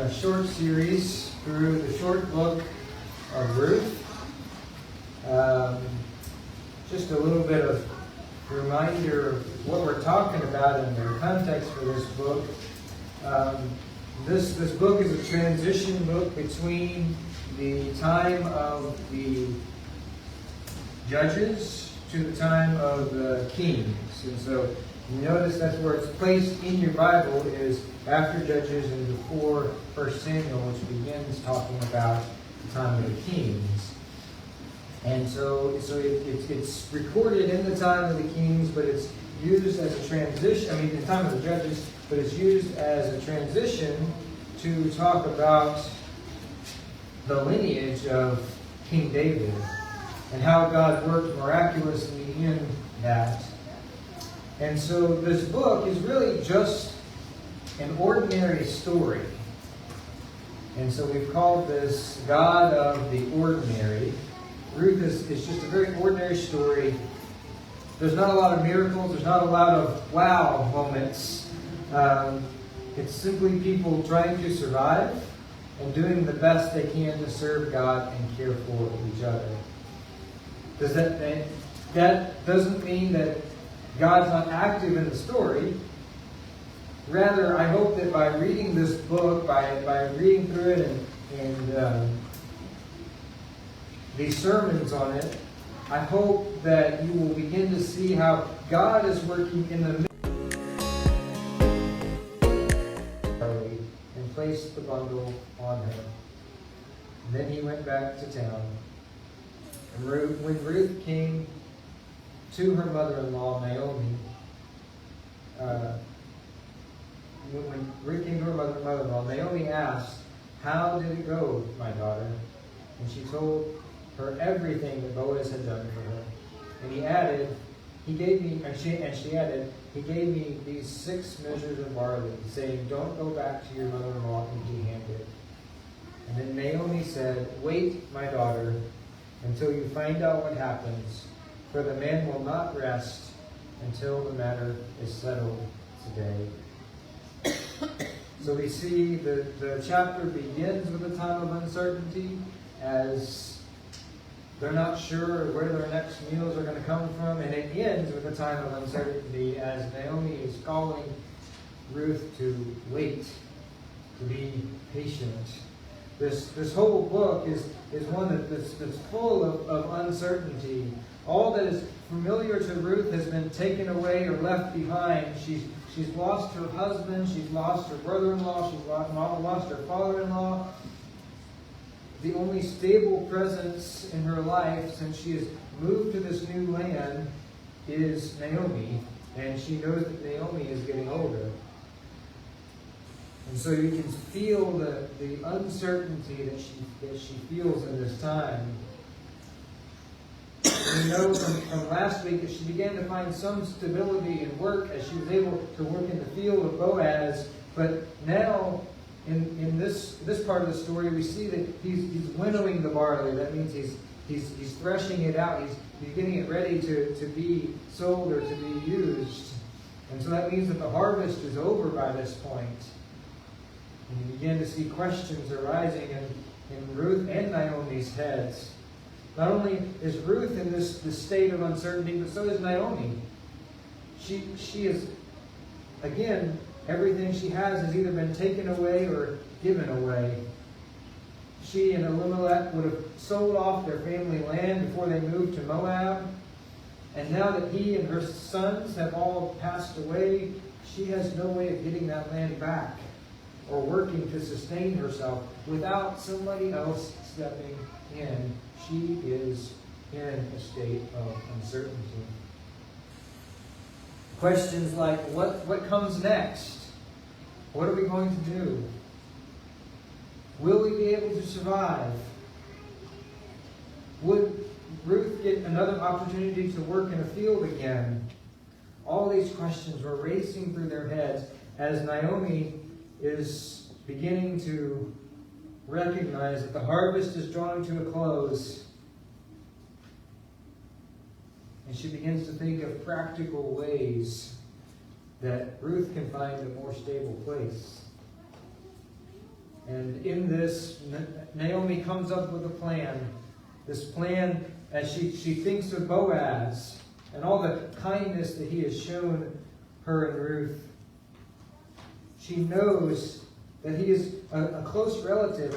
a short series through the short book of Ruth. Just a little bit of reminder of what we're talking about in the context for this book. This book is a transition book between the time of the judges to the time of the kings. And so you notice that's where it's placed in your Bible is after Judges and before 1 Samuel, which begins talking about the time of the kings. And so it's recorded in the time of the kings, but it's used as a transition, the time of the judges, but it's used as a transition to talk about the lineage of King David and how God worked miraculously in that. And so this book is really just an ordinary story. And so we've called this God of the Ordinary. Ruth is just a very ordinary story. There's not a lot of miracles. There's not a lot of wow moments. It's simply people trying to survive and doing the best they can to serve God and care for each other. That doesn't mean that God's not active in the story. Rather, I hope that by reading this book, by reading through it and these sermons on it, I hope that you will begin to see how God is working in the midst and placed the bundle on him. And then he went back to town. And when Ruth came to her mother-in-law, Naomi, when Ruth came to her mother-in-law, Naomi asked, "How did it go, my daughter?" And she told her everything that Boaz had done for her. And she added, he gave me these 6 measures of barley, saying, "Don't go back to your mother-in-law empty-handed." And then Naomi said, "Wait, my daughter, until you find out what happens, for the man will not rest until the matter is settled today." So we see the chapter begins with a time of uncertainty as they're not sure where their next meals are going to come from, and it ends with a time of uncertainty as Naomi is calling Ruth to wait, to be patient. This whole book is one that's full of uncertainty. All that is familiar to Ruth has been taken away or left behind. She's lost her husband. She's lost her brother-in-law. She's lost her father-in-law. The only stable presence in her life since she has moved to this new land is Naomi. And she knows that Naomi is getting older. And so you can feel the uncertainty that she feels in this time. We know from last week that she began to find some stability in work as she was able to work in the field of Boaz. But now, in this part of the story, we see that he's winnowing the barley. That means he's threshing it out. He's getting it ready to be sold or to be used. And so that means that the harvest is over by this point. And you begin to see questions arising in Ruth and Naomi's heads. Not only is Ruth in this state of uncertainty, but so is Naomi. She is, again, everything she has either been taken away or given away. She and Elimelech would have sold off their family land before they moved to Moab. And now that he and her sons have all passed away, she has no way of getting that land back or working to sustain herself without somebody else stepping in. She is in a state of uncertainty. Questions like, what comes next? What are we going to do? Will we be able to survive? Would Ruth get another opportunity to work in a field again? All these questions were racing through their heads as Naomi is beginning to recognize that the harvest is drawing to a close. And she begins to think of practical ways that Ruth can find a more stable place. And in this, Naomi comes up with a plan. This plan as she thinks of Boaz and all the kindness that he has shown her and Ruth. She knows that he is a close relative,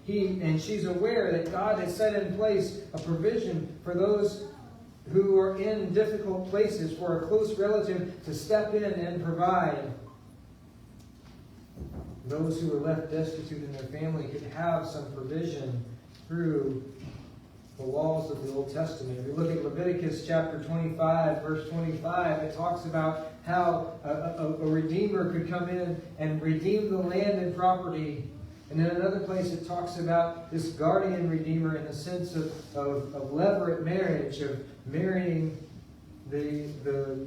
and she's aware that God has set in place a provision for those who are in difficult places, for a close relative to step in and provide. Those who are left destitute in their family could have some provision through the laws of the Old Testament. If you look at Leviticus chapter 25, verse 25, it talks about how a redeemer could come in and redeem the land and property. And in another place it talks about this guardian redeemer in the sense of levirate marriage, of marrying the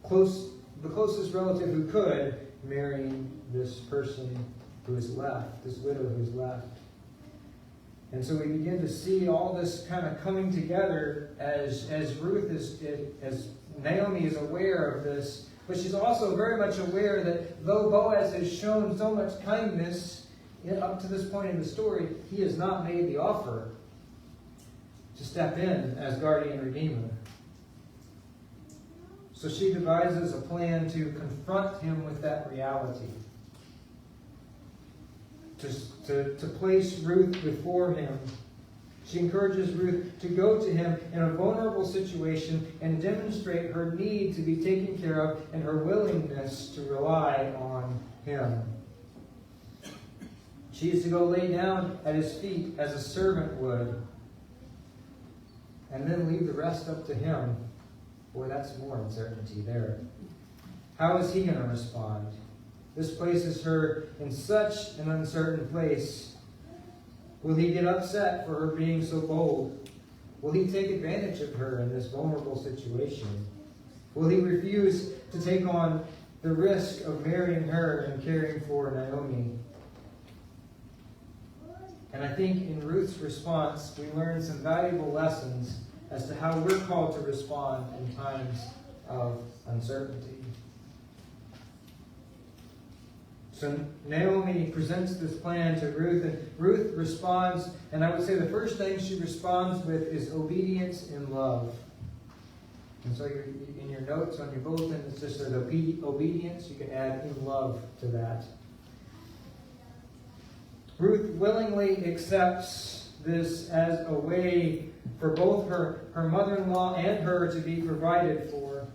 closest relative who could, marrying this person who is left, this widow who is left. And so we begin to see all this kind of coming together as Ruth as Naomi is aware of this, but she's also very much aware that though Boaz has shown so much kindness up to this point in the story, he has not made the offer to step in as guardian redeemer. So she devises a plan to confront him with that reality. To place Ruth before him. She encourages Ruth to go to him in a vulnerable situation and demonstrate her need to be taken care of and her willingness to rely on him. She is to go lay down at his feet as a servant would, and then leave the rest up to him. Boy, that's more uncertainty there. How is he going to respond? This places her in such an uncertain place. Will he get upset for her being so bold? Will he take advantage of her in this vulnerable situation? Will he refuse to take on the risk of marrying her and caring for Naomi? And I think in Ruth's response, we learn some valuable lessons as to how we're called to respond in times of uncertainty. So Naomi presents this plan to Ruth, and Ruth responds, and I would say the first thing she responds with is obedience in love. And so in your notes on your bulletin, it just says obedience. You can add in love to that. Ruth willingly accepts this as a way for both her mother-in-law and her to be provided for.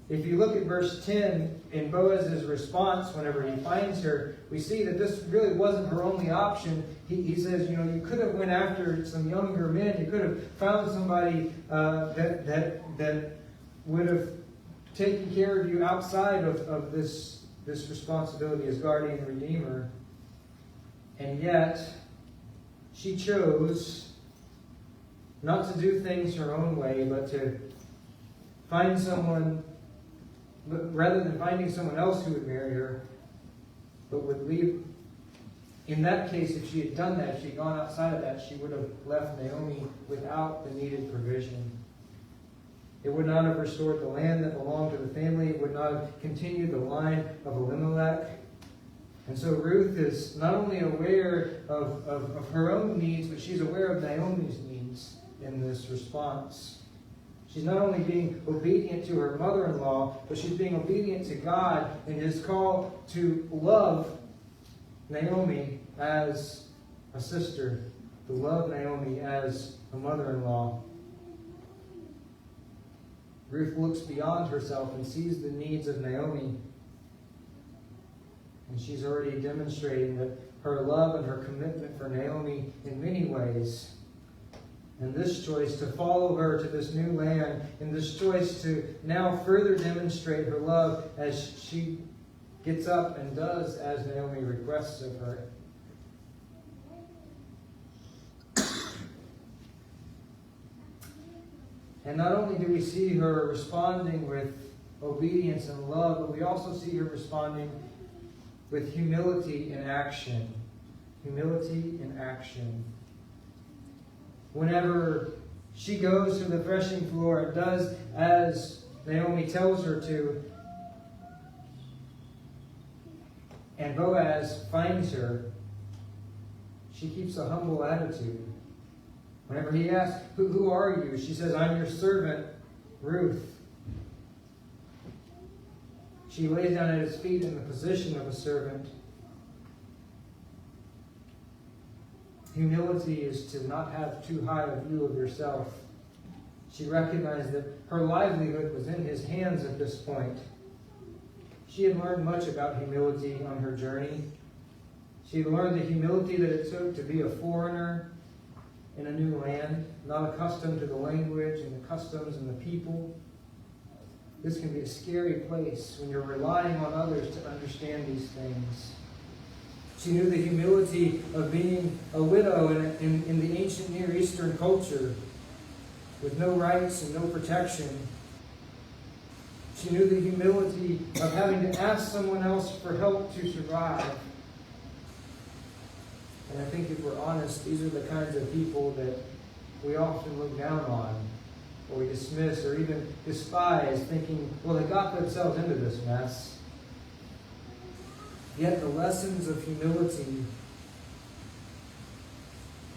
If you look at verse 10, in Boaz's response whenever he finds her, we see that this really wasn't her only option. He says, you could have went after some younger men. You could have found somebody that would have taken care of you outside of this responsibility as guardian redeemer. And yet, she chose not to do things her own way, but to find someone, rather than finding someone else who would marry her, but would leave. In that case, if she had done that, if she had gone outside of that, she would have left Naomi without the needed provision. It would not have restored the land that belonged to the family. It would not have continued the line of Elimelech. And so Ruth is not only aware of her own needs, but she's aware of Naomi's needs in this response. She's not only being obedient to her mother-in-law, but she's being obedient to God in his call to love Naomi as a sister, to love Naomi as a mother-in-law. Ruth looks beyond herself and sees the needs of Naomi. And she's already demonstrating that her love and her commitment for Naomi in many ways. And this choice to follow her to this new land, and this choice to now further demonstrate her love as she gets up and does as Naomi requests of her. And not only do we see her responding with obedience and love, but we also see her responding with humility in action. Humility in action. Whenever she goes to the threshing floor and does as Naomi tells her to, and Boaz finds her, she keeps a humble attitude. Whenever he asks, who are you? She says, I'm your servant, Ruth. She lays down at his feet in the position of a servant. Humility is to not have too high a view of yourself. She recognized that her livelihood was in his hands at this point. She had learned much about humility on her journey. She had learned the humility that it took to be a foreigner in a new land, not accustomed to the language and the customs and the people. This can be a scary place when you're relying on others to understand these things. She knew the humility of being a widow in the ancient Near Eastern culture with no rights and no protection. She knew the humility of having to ask someone else for help to survive. And I think if we're honest, these are the kinds of people that we often look down on, or we dismiss, or even despise, thinking, well, they got themselves into this mess. Yet the lessons of humility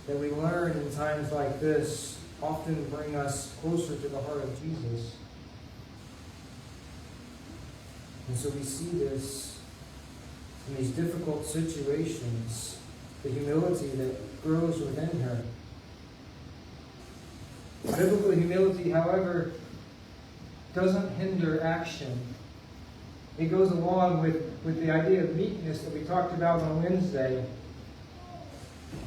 that we learn in times like this often bring us closer to the heart of Jesus. And so we see this in these difficult situations, the humility that grows within her. Biblical humility, however, doesn't hinder action. It goes along with the idea of meekness that we talked about on Wednesday,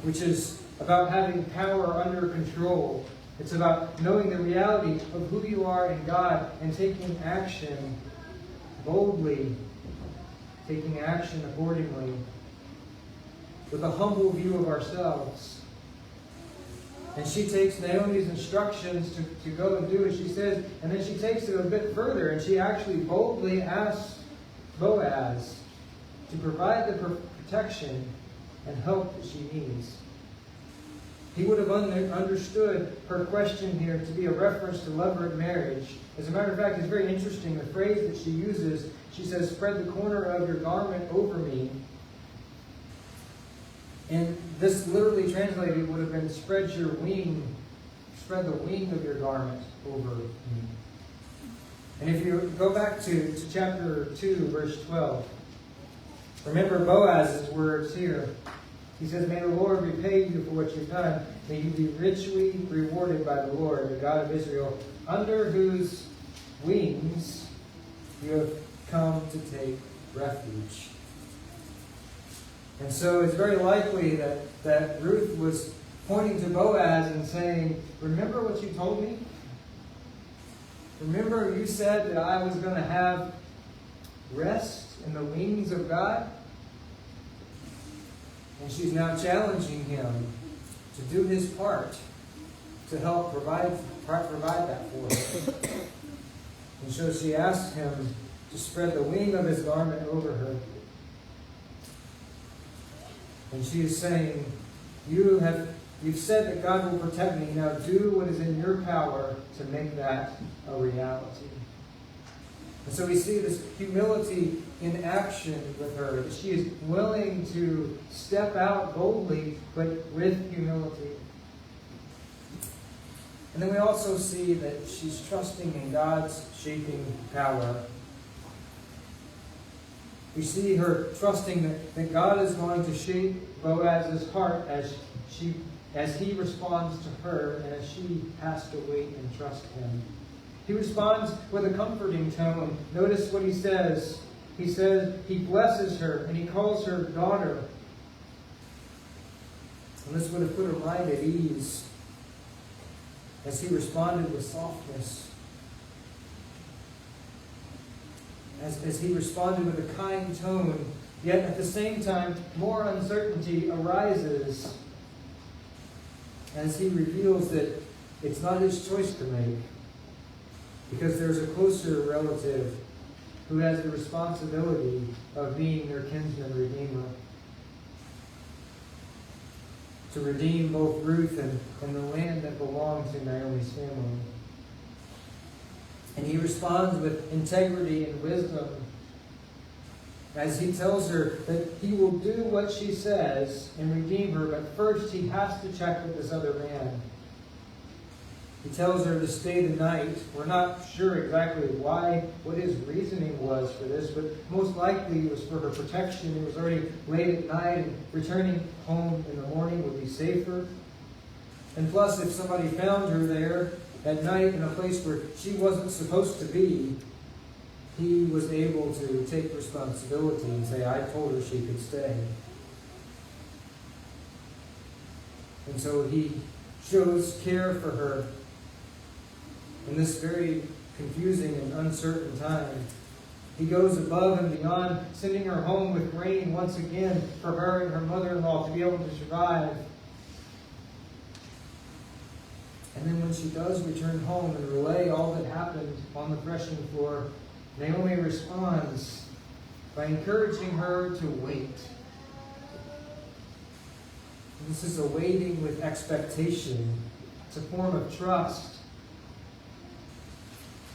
which is about having power under control. It's about knowing the reality of who you are in God and taking action boldly, taking action accordingly, with a humble view of ourselves. And she takes Naomi's instructions to go and do as she says, and then she takes it a bit further, and she actually boldly asks Boaz to provide the protection and help that she needs. He would have understood her question here to be a reference to levirate marriage. As a matter of fact, it's very interesting. The phrase that she uses, she says, spread the corner of your garment over me. And this literally translated would have been spread the wing of your garment over me. And if you go back to chapter 2, verse 12, remember Boaz's words here. He says, may the Lord repay you for what you've done. May you be richly rewarded by the Lord, the God of Israel, under whose wings you have come to take refuge. And so it's very likely that Ruth was pointing to Boaz and saying, remember what you told me? Remember you said that I was going to have rest in the wings of God? And she's now challenging him to do his part to help provide that for her. And so she asks him to spread the wing of his garment over her. And she is saying, you've said that God will protect me. Now do what is in your power to make that a reality. And so we see this humility in action with her. That she is willing to step out boldly, but with humility. And then we also see that she's trusting in God's shaping power. We see her trusting that God is going to shape Boaz's heart as he responds to her and as she has to wait and trust him. He responds with a comforting tone. Notice what he says. He says he blesses her and he calls her daughter. And this would have put her mind at ease as he responded with softness. As he responded with a kind tone, yet at the same time, more uncertainty arises as he reveals that it's not his choice to make, because there's a closer relative who has the responsibility of being their kinsman redeemer, to redeem both Ruth and the land that belonged to Naomi's family. And he responds with integrity and wisdom. as he tells her that he will do what she says and redeem her, but first he has to check with this other man. He tells her to stay the night. We're not sure exactly what his reasoning was for this, but most likely it was for her protection. It was already late at night, and returning home in the morning would be safer. And plus, if somebody found her there at night in a place where she wasn't supposed to be, he was able to take responsibility and say, I told her she could stay. And so he shows care for her in this very confusing and uncertain time. He goes above and beyond, sending her home with grain once again for her and her mother-in-law to be able to survive. And then when she does return home and relay all that happened on the threshing floor, Naomi responds by encouraging her to wait. This is a waiting with expectation. It's a form of trust.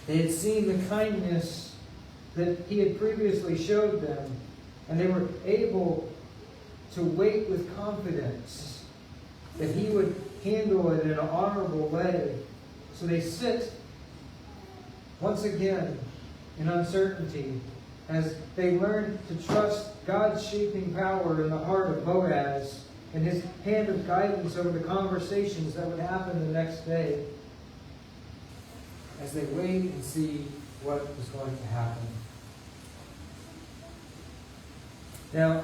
They had seen the kindness that he had previously showed them, and they were able to wait with confidence that he would handle it in an honorable way. So they sit once again in uncertainty as they learn to trust God's shaping power in the heart of Boaz and his hand of guidance over the conversations that would happen the next day, as they wait and see what is going to happen. Now,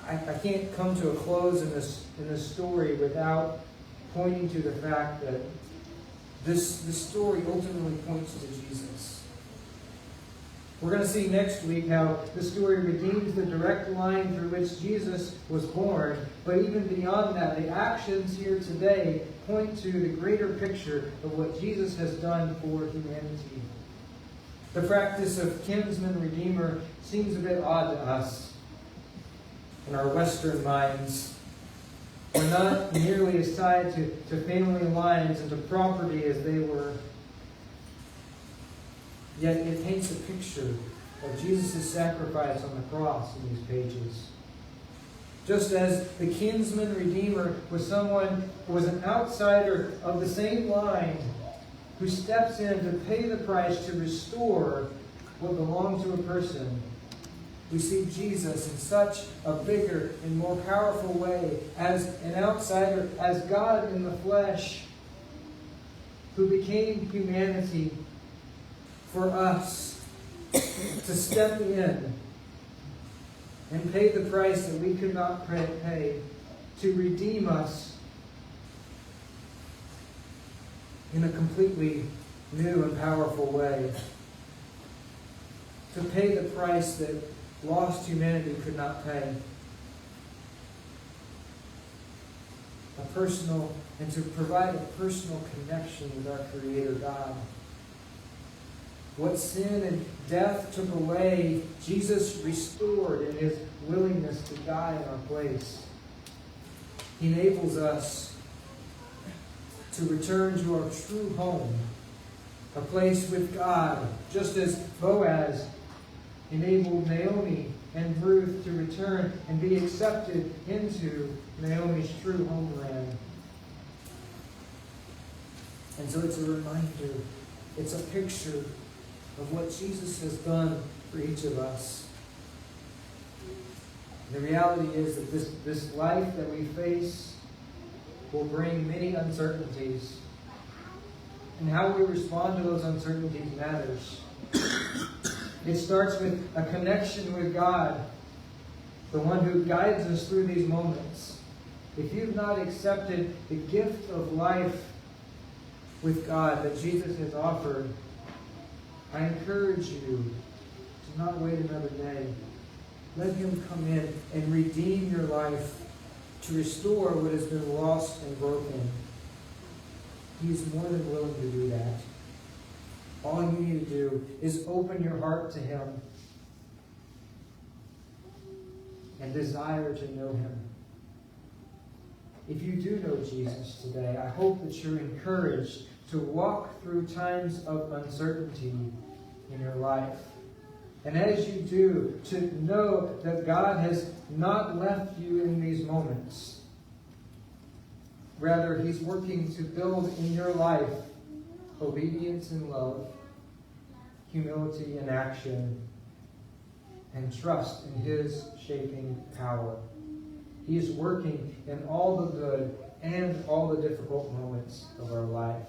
I can't come to a close in this story without pointing to the fact that this story ultimately points to Jesus. We're going to see next week how the story redeems the direct line through which Jesus was born. But even beyond that, the actions here today point to the greater picture of what Jesus has done for humanity. The practice of kinsman redeemer seems a bit odd to us in our Western minds. We're not nearly as tied to family lines and to property as they were. Yet it paints a picture of Jesus' sacrifice on the cross in these pages. Just as the kinsman redeemer was someone who was an outsider of the same line, who steps in to pay the price to restore what belonged to a person, we see Jesus in such a bigger and more powerful way as an outsider, as God in the flesh, who became humanity for us to step in and pay the price that we could not pay, to redeem us in a completely new and powerful way, to pay the price that lost humanity could not pay. And to provide a personal connection with our Creator God. What sin and death took away, Jesus restored in his willingness to die in our place. He enables us to return to our true home, a place with God, just as Boaz enabled Naomi and Ruth to return and be accepted into Naomi's true homeland. And so it's a reminder, it's a picture of what Jesus has done for each of us. The reality is that this life that we face will bring many uncertainties. And how we respond to those uncertainties matters. It starts with a connection with God, the one who guides us through these moments. If you've not accepted the gift of life with God that Jesus has offered, I encourage you to not wait another day. Let him come in and redeem your life, to restore what has been lost and broken. He is more than willing to do that. All you need to do is open your heart to him and desire to know him. If you do know Jesus today, I hope that you're encouraged to walk through times of uncertainty in your life And as you do, to know that God has not left you in these moments. Rather, He's working to build in your life obedience and love, humility and action, and trust in His shaping power. He is working in all the good and all the difficult moments of our life.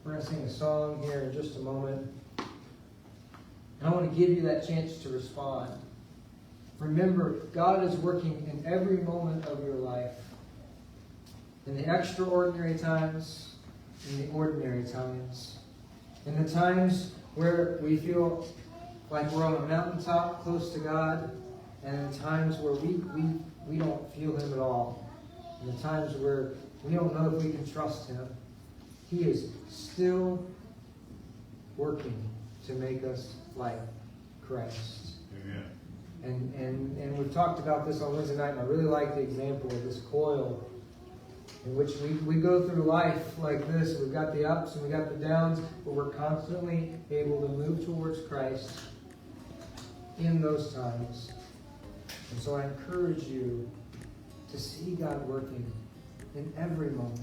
We're going to sing a song here in just a moment. And I want to give you that chance to respond. Remember, God is working in every moment of your life. In the extraordinary times, in the ordinary times. In the times where we feel like we're on a mountaintop close to God, and in times where we don't feel Him at all. In the times where we don't know if we can trust Him. He is still working to make us like Christ. Amen. And we've talked about this on Wednesday night, and I really like the example of this coil in which we go through life like this. We've got the ups and we've got the downs, but we're constantly able to move towards Christ in those times. And so I encourage you to see God working in every moment.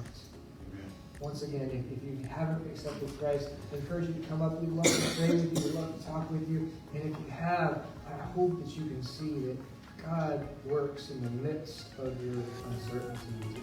Once again, if you haven't accepted Christ, I encourage you to come up. We'd love to pray with you. We'd love to talk with you. And if you have, I hope that you can see that God works in the midst of your uncertainty today.